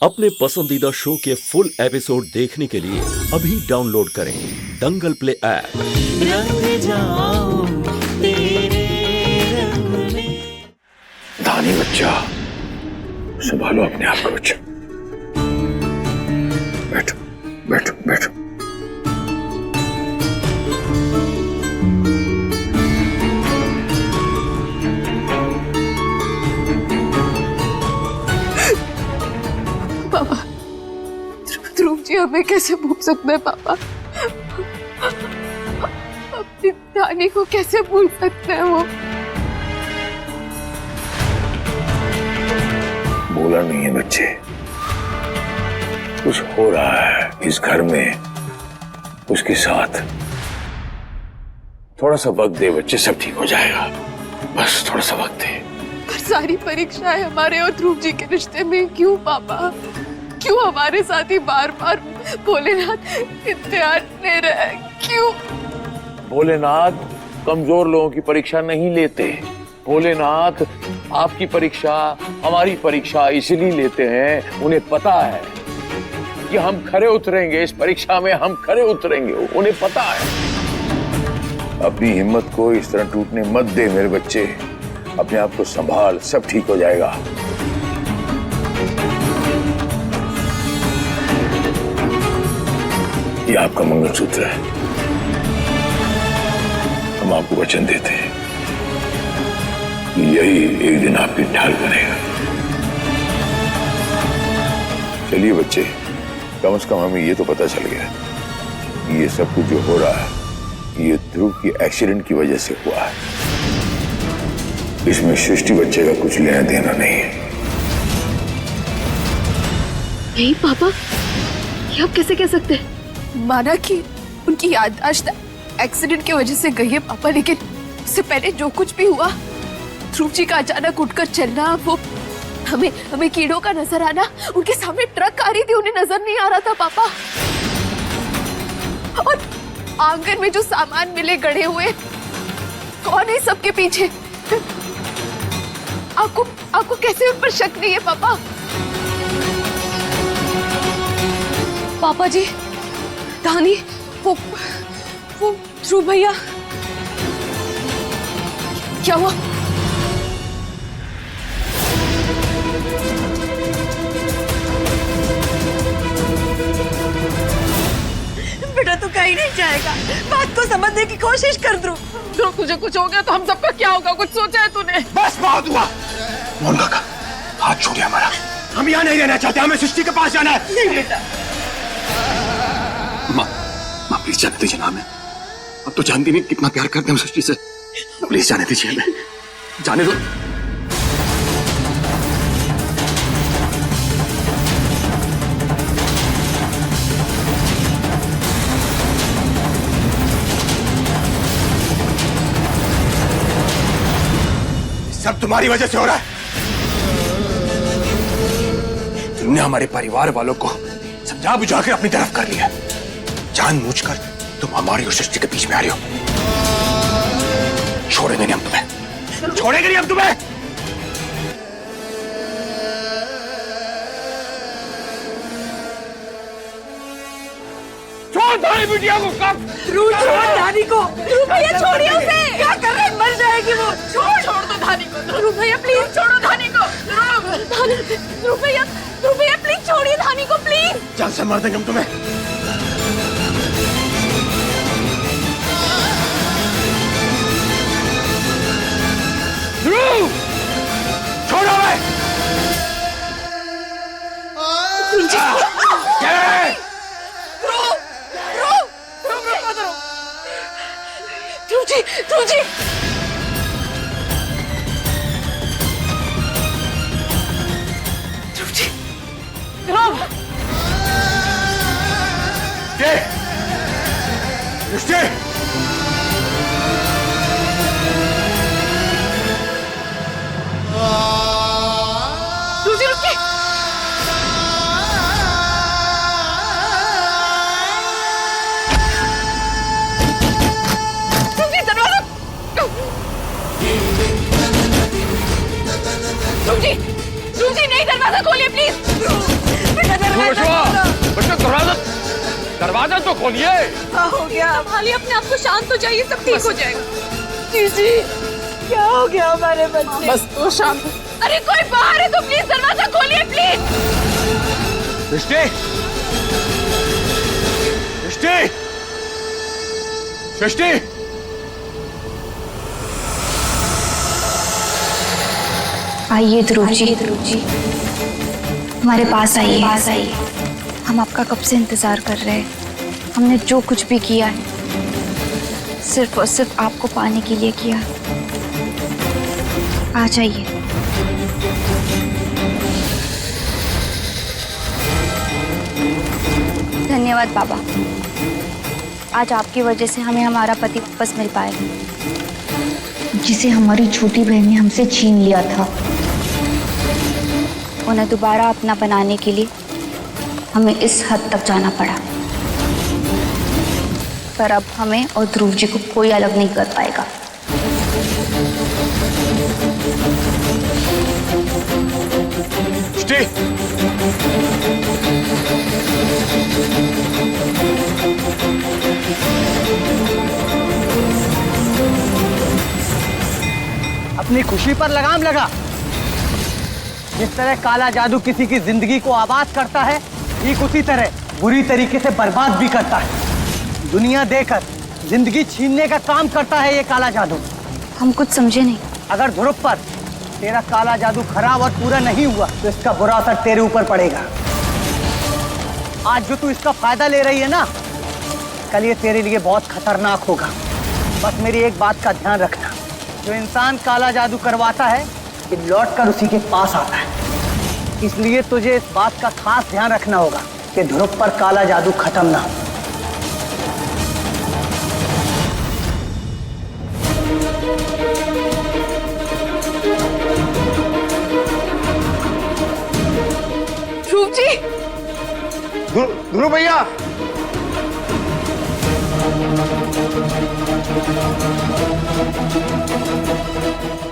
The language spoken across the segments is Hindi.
अपने पसंदीदा शो के फुल एपिसोड देखने के लिए अभी डाउनलोड करें दंगल प्ले ऐप। धानी बच्चा, संभालो अपने आप को बच्चा। बैठो बैठो बैठो। पापा, ध्रुव जी हमें कैसे भूल सकते हैं पापा? अपनी धानी को कैसे भूल सकते हैं? वो बोला नहीं है बच्चे, कुछ हो रहा है इस घर में, उसके साथ। थोड़ा सा वक्त दे बच्चे, सब ठीक हो जाएगा। बस थोड़ा सा वक्त दे। पर सारी परीक्षाएं हमारे और ध्रुव जी के रिश्ते में क्यों पापा? क्यों हमारे साथ ही बार बार भोलेनाथ इम्तिहान ले रहे हैं? क्यों? भोलेनाथ कमजोर लोगों की परीक्षा नहीं लेते। भोलेनाथ आपकी परीक्षा, हमारी परीक्षा इसलिए लेते हैं, उन्हें पता है कि हम खरे उतरेंगे इस परीक्षा में, हम खरे उतरेंगे, उन्हें पता है। अपनी हिम्मत को इस तरह टूटने मत दे मेरे बच्चे, अपने आप को संभाल, सब ठीक हो जाएगा। ये आपका मंगलसूत्र है, हम आपको वचन देते हैं कि यही एक दिन आपकी ढाल बनेगा। चलिए बच्चे, कम से कम हमें ये तो पता चल गया कि ये सब कुछ जो हो रहा है ये ध्रुव की एक्सीडेंट की वजह से हुआ है। इसमें सृष्टि बच्चे का कुछ लेना देना नहीं है। नहीं पापा, ये आप कैसे कह सकते हैं? माना कि उनकी याददाश्त एक्सीडेंट की वजह से गई है पापा, लेकिन उससे पहले जो कुछ भी हुआ, ध्रुव जी का अचानक उठकर चलना, वो हमें कीड़ों का नजर आना, उनके सामने ट्रक आ रही थी, उन्हें नजर नहीं आ रहा था पापा। और आंगन में जो सामान मिले गड़े हुए, कौन है सबके पीछे? आपको कैसे उन पर शक नहीं है पापा? पापा जी, धानी, वो ध्रुव भैया, क्या हुआ? बेटा तू कहीं नहीं जाएगा, बात को समझने की कोशिश कर। ध्रुव, तुझे कुछ हो गया तो हम सबका क्या होगा? कुछ सोचा है तूने? बस बहुत हुआ। मोहन काका, हाथ छोड़िए हमारा, हम यहाँ नहीं रहना चाहते, हमें सृष्टि के पास जाना है। नहीं बेटा। माँ प्लीज जाने दीजिए ना हमें, अब तो जानती नहीं कितना प्यार करते हैं हम सृष्टि से। प्लीज जाने दीजिए हमें, जाने दो। सब तुम्हारी वजह से हो रहा है। तुमने हमारे परिवार वालों को समझा बुझाकर अपनी तरफ कर लिया। जानबूझकर तुम हमारी और सृष्टि के बीच में आ रही हो। छोड़ेंगे नहीं हम तुम्हें, छोड़ेंगे नहीं हम तुम्हें। छोड़ धानी बिटिया को। कब? ध्रुव, छोड़ धानी को। ध्रुव भैया छोड़िए उसे। क्या कर रहे हैं? मर जाएगी वो। छोड़ दो धानी को। ध्रुव भैया प्लीज छोड़ो धानी को। ध्रुव भैया प्लीज छोड़िए धानी को प्लीज। जान से मार देंगे हम तुम्हें। ध्रुव, छोड़ो मैं। ध्रुव जी, सृष्टि, रुकिए। ध्रुव जी नहीं, दरवाजा खोलिए प्लीज। दरवाजा तो खोलिए। क्या हो गया? संभालिए अपने आप को, शांत हो जाइए, सब ठीक हो जाएगा। जीजी क्या हो गया हमारे बच्चे? बस तो शांत। अरे कोई बाहर है तो प्लीज दरवाजा खोलिए प्लीज। सृष्टि, सृष्टि, सृष्टि। आइए ध्रुव जी, हमारे पास आइए। हम आपका कब से इंतजार कर रहे हैं। हमने जो कुछ भी किया है सिर्फ और सिर्फ आपको पाने के लिए किया। आ जाइए। धन्यवाद बाबा, आज आपकी वजह से हमें हमारा पति वापस मिल पाएगा, जिसे हमारी छोटी बहन ने हमसे छीन लिया था। उन्हें दोबारा अपना बनाने के लिए हमें इस हद तक जाना पड़ा, पर अब हमें और ध्रुव जी को कोई अलग नहीं कर पाएगा। अपनी खुशी पर लगाम लगा। जिस तरह काला जादू किसी की जिंदगी को आबाद करता है, ठीक उसी तरह बुरी तरीके से बर्बाद भी करता है। दुनिया देकर जिंदगी छीनने का काम करता है ये काला जादू। हम कुछ समझे नहीं। अगर ध्रुव पर तेरा काला जादू खराब और पूरा नहीं हुआ तो इसका बुरा असर तेरे ऊपर पड़ेगा। आज जो तू इसका फायदा ले रही है ना, कल ये तेरे लिए बहुत खतरनाक होगा। बस मेरी एक बात का ध्यान रखना, जो इंसान काला जादू करवाता है ये लौट कर उसी के पास आता है। इसलिए तुझे इस बात का खास ध्यान रखना होगा कि ध्रुव पर काला जादू खत्म ना हो। ध्रुव जी, ध्रुव भैया,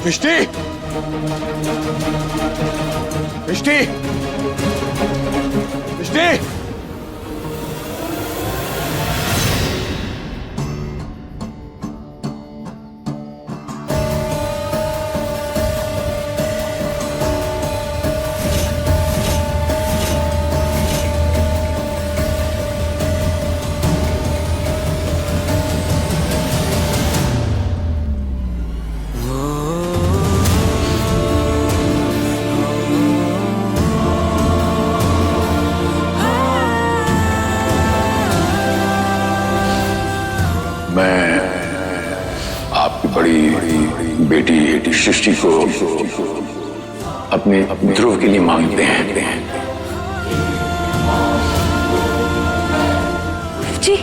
सृष्टि, सृष्टि, सृष्टि। मैं आपकी बड़ी बेटी सृष्टि को अपने ध्रुव के लिए मांगते हैं। जी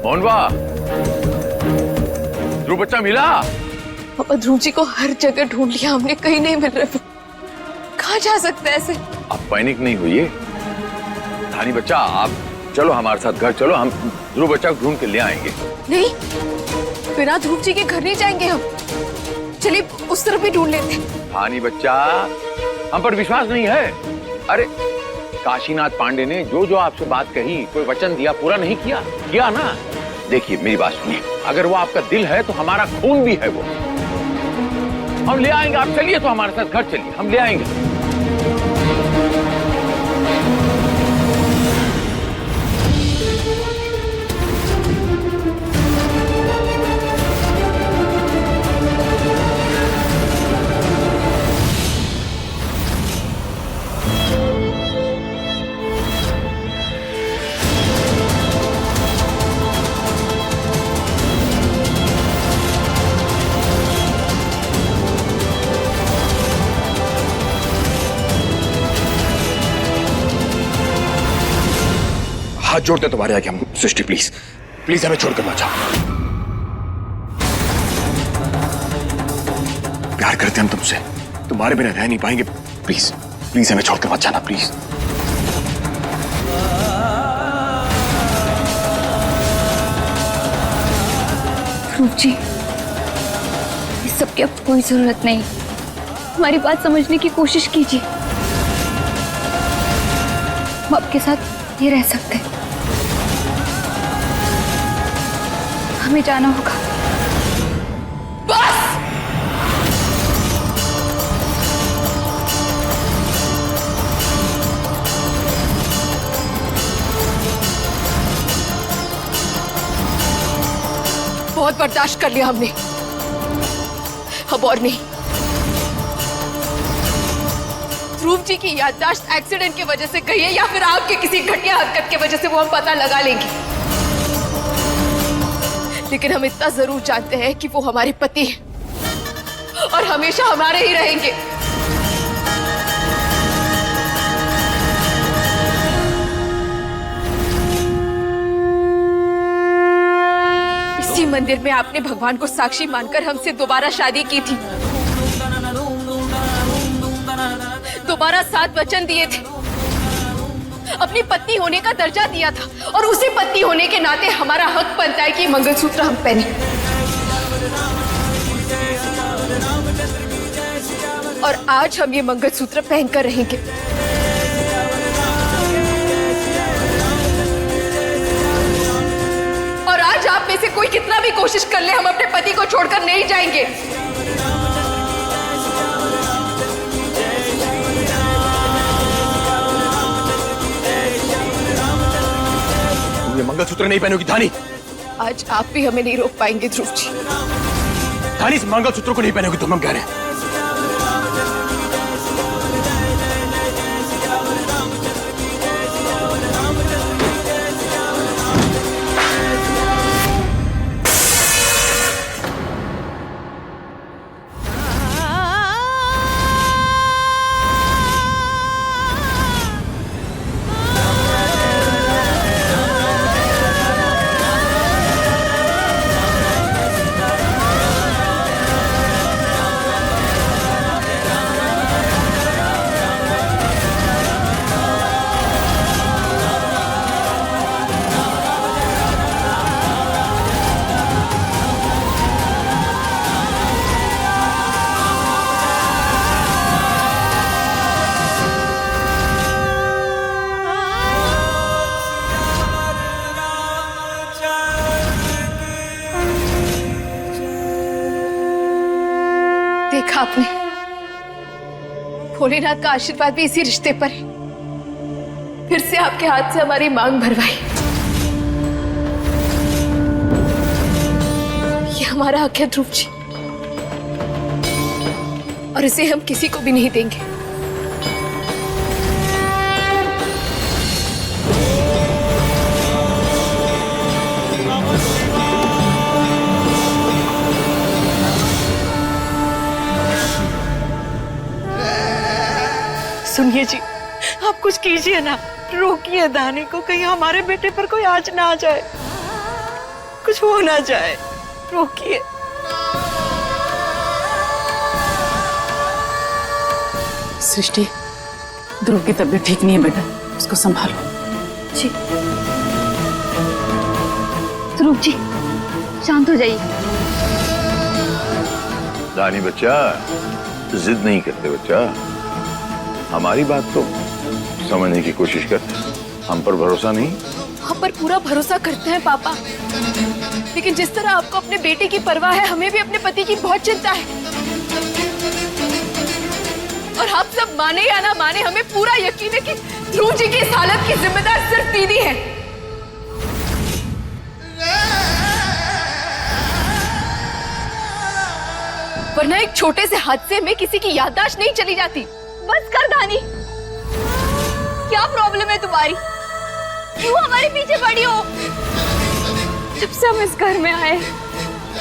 मोहनवा, ध्रुव बच्चा मिला? पापा ध्रुव जी को हर जगह ढूंढ लिया हमने, कहीं नहीं मिल रहे। कहाँ जा सकते हैं ऐसे? आप पैनिक नहीं होइए। धानी बच्चा, आप चलो हमारे साथ घर चलो, हम ध्रुव बच्चा को ढूंढ के ले आएंगे। नहीं, बिना ध्रुव जी के घर नहीं जाएंगे हम। चलिए उस तरफ भी ढूंढ लेते। धानी बच्चा, हम पर विश्वास नहीं है? अरे काशीनाथ पांडे ने जो जो आपसे बात कही, कोई वचन दिया, पूरा नहीं किया ना। देखिए मेरी बात सुनिए, अगर वो आपका दिल है तो हमारा खून भी है वो। हम ले आएंगे, आप चलिए तो हमारे साथ घर चलिए, हम ले आएंगे। हाथ जोड़ते तुम्हारे आगे हम। सृष्टि प्लीज प्लीज हमें छोड़कर मत जाओ। प्यार करते हम तुमसे, तुम्हारे बिना रह नहीं पाएंगे। प्लीज प्लीज हमें छोड़कर मत जाना प्लीज। ध्रुव जी, इस सब की अब कोई जरूरत नहीं। हमारी बात समझने की कोशिश कीजिए। हम आपके साथ ये रह सकते हैं। हमें जाना होगा। बस! बहुत बर्दाश्त कर लिया हमने, अब और नहीं। ध्रुव जी की याददाश्त एक्सीडेंट की वजह से गई है या फिर आपके किसी घटिया हरकत की वजह से, वो हम पता लगा लेंगे। लेकिन हम इतना जरूर जानते हैं कि वो हमारे पति हैं और हमेशा हमारे ही रहेंगे। इसी मंदिर में आपने भगवान को साक्षी मानकर हमसे दोबारा शादी की थी, दोबारा 7 वचन दिए थे, अपनी पत्नी होने का दर्जा दिया था, और उसी पत्नी होने के नाते हमारा हक बनता है कि मंगलसूत्र हम पहने। और आज हम ये मंगलसूत्र पहनकर रहेंगे। और आज आप में से कोई कितना भी कोशिश कर ले, हम अपने पति को छोड़कर नहीं जाएंगे। ये मंगलसूत्र नहीं पहनोगी धानी। आज आप भी हमें नहीं रोक पाएंगे ध्रुव जी। धानी, इस मंगलसूत्र को नहीं पहनोगी तुम, हम कह रहे हैं। देखा आपने, भोलेनाथ का आशीर्वाद भी इसी रिश्ते पर है। फिर से आपके हाथ से हमारी मांग भरवाई। ये हमारा हक है ध्रुव जी, और इसे हम किसी को भी नहीं देंगे। सुनिए जी, आप कुछ कीजिए ना, रोकिए धानी को, कहीं हमारे बेटे पर कोई आँच ना आ जाए, कुछ हो ना जाए, रोकिए। सृष्टि, ध्रुव की तबीयत ठीक नहीं है बेटा, उसको संभालो। जी ध्रुव जी, शांत हो जाइए। धानी बच्चा, जिद नहीं करते बच्चा, हमारी बात तो समझने की कोशिश कर। हम पर भरोसा नहीं? हम पर पूरा भरोसा करते हैं पापा, लेकिन जिस तरह आपको अपने बेटे की परवाह है, हमें भी अपने पति की बहुत चिंता है। और आप सब माने या ना माने, हमें पूरा यकीन है कि ध्रुव जी की इस हालत की जिम्मेदार सिर्फ दीदी है। वरना एक छोटे से हादसे में किसी की याददाश्त नहीं चली जाती। बस कर धानी, क्या प्रॉब्लम है तुम्हारी? क्यों हमारे पीछे पड़ी हो? जब से हम इस घर में आए,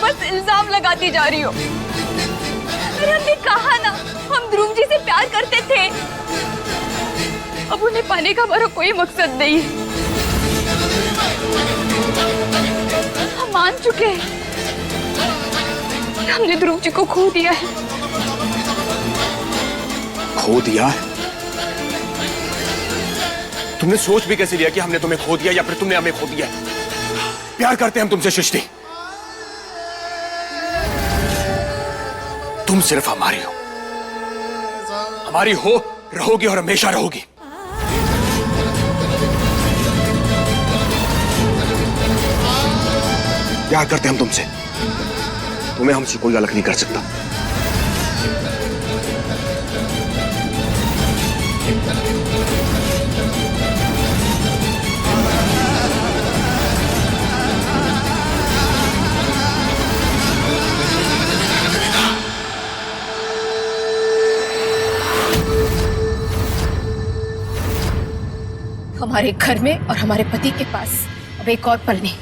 बस इल्जाम लगाती जा रही हो। अरे हमने कहा ना, हम ध्रुव जी से प्यार करते थे। अब उन्हें पाने का हमारा कोई मकसद नहीं है। मान चुके हैं कि हमने ध्रुव जी को खो दिया है। खो दिया है? तुमने सोच भी कैसे लिया कि हमने तुम्हें खो दिया या फिर तुमने हमें खो दिया? प्यार करते हैं हम तुमसे सृष्टि। तुम सिर्फ हमारी हो, हमारी हो, रहोगी और हमेशा रहोगी। प्यार करते हैं हम तुमसे, तुम्हें हमसे कोई अलग नहीं कर सकता। हमारे घर में और हमारे पति के पास अब एक और पल नहीं।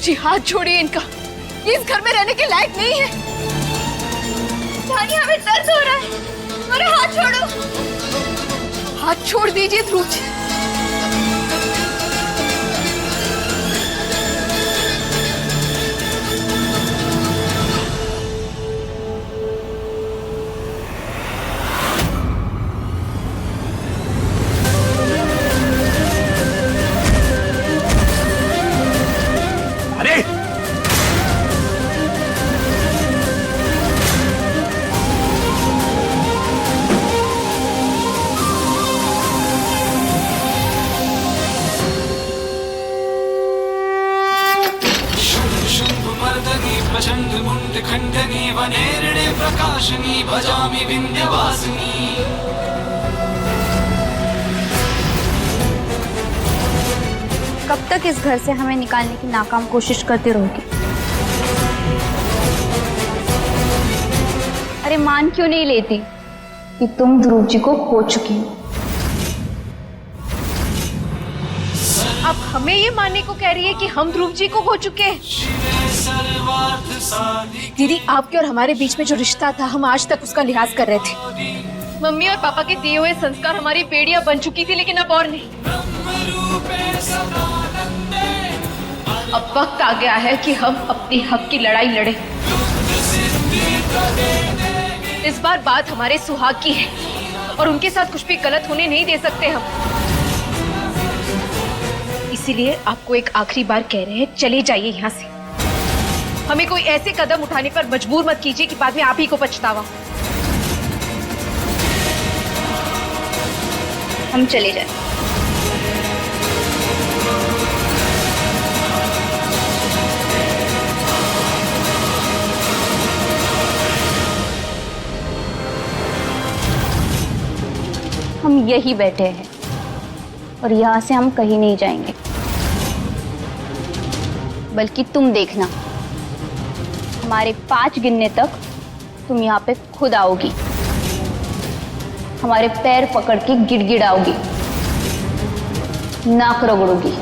जी हाथ छोड़िए इनका, ये इस घर में रहने के लायक नहीं है। धानी, हमें दर्द हो रहा है, मेरा हाथ छोड़ो। हाथ छोड़ दीजिए ध्रुव जी। प्रचंड मुंड खंडनी वनेरणे प्रकाशनी भजामि विंध्यवासिनी। कब तक इस घर से हमें निकालने की नाकाम कोशिश करते रहोगे? अरे मान क्यों नहीं लेती कि तुम ध्रुव जी को खो चुकी हो? आप हमें ये मानने को कह रही है कि हम ध्रुव जी को खो चुके हैं? दीदी, आपके और हमारे बीच में जो रिश्ता था, हम आज तक उसका लिहाज कर रहे थे। मम्मी और पापा के दिए हुए संस्कार हमारी बेड़ियां बन चुकी थी, लेकिन अब और नहीं। अब वक्त आ गया है कि हम अपने हक की लड़ाई लड़ें। इस बार बात हमारे सुहाग की है और उनके साथ कुछ भी गलत होने नहीं दे सकते हम। इसीलिए आपको एक आखिरी बार कह रहे हैं, चले जाइए यहाँ से। हमें कोई ऐसे कदम उठाने पर मजबूर मत कीजिए कि बाद में आप ही को पछतावा। हम चले जाए। हम यही बैठे हैं और यहाँ से हम कहीं नहीं जाएंगे। बल्कि तुम देखना, हमारे 5 गिनने तक तुम यहाँ पे खुद आओगी, हमारे पैर पकड़ के गिड़गिड़ाओगी, नाक रगड़ोगी।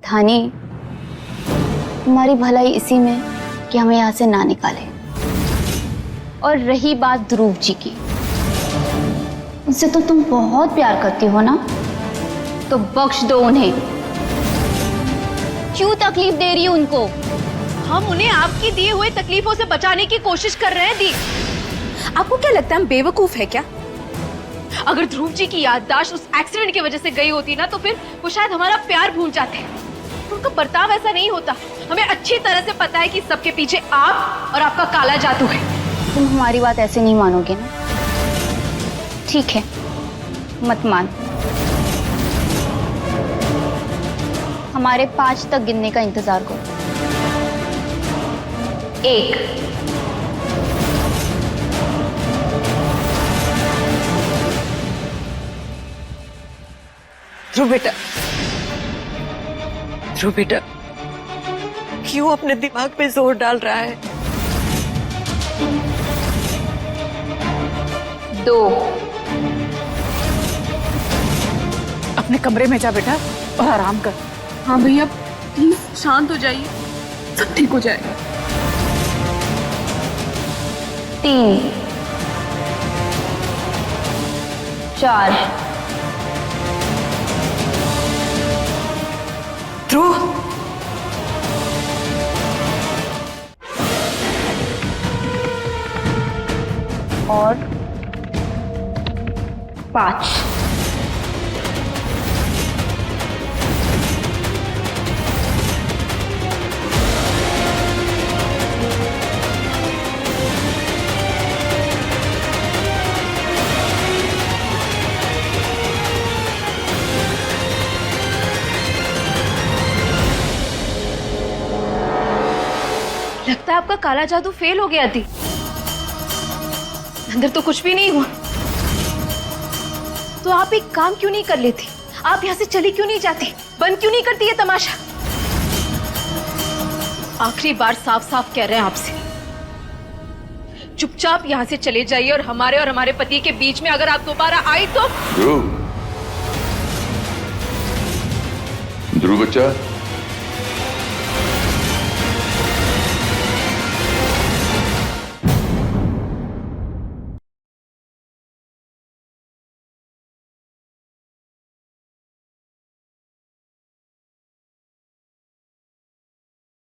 धानी, तुम्हारी भलाई इसी में कि हमें यहाँ से ना निकाले। और रही बात ध्रुव जी की, उनसे तो तुम बहुत प्यार करती हो ना, तो बख्श दो उन्हें। क्यों तकलीफ दे रही हो उनको? हम उन्हें आपकी दिए हुए तकलीफों से बचाने की कोशिश कर रहे हैं दी। आपको क्या लगता है हम बेवकूफ है क्या? अगर ध्रुव जी की याददाश्त उस एक्सीडेंट की वजह से गई होती ना, तो फिर वो शायद हमारा प्यार भूल जाते हैं। उनका बर्ताव ऐसा नहीं होता। हमें अच्छी तरह से पता है कि सबके पीछे आप और आपका काला जादू है। तुम हमारी बात ऐसे नहीं मानोगे ना? ठीक है, मत मान। हमारे 5 तक गिनने का इंतजार करो। 1, 2, ध्रुव बेटा क्यों अपने दिमाग पे जोर डाल रहा है? 2 अपने कमरे में जा बेटा और आराम कर। हाँ भैया प्लीज शांत हो जाइए, सब ठीक हो जाएगा। 3 4 ध्रुव और 5। लगता है आपका काला जादू फेल हो गया थी। अंदर तो कुछ भी नहीं हुआ। तो आप एक काम क्यों नहीं कर लेती? आप यहाँ से चली क्यों नहीं जाती? बंद क्यों नहीं करती ये तमाशा? आखिरी बार साफ साफ कह रहे हैं आपसे, चुपचाप यहाँ से चले जाइए और हमारे पति के बीच में अगर आप दोबारा आई तो। ध्रुव बच्चा,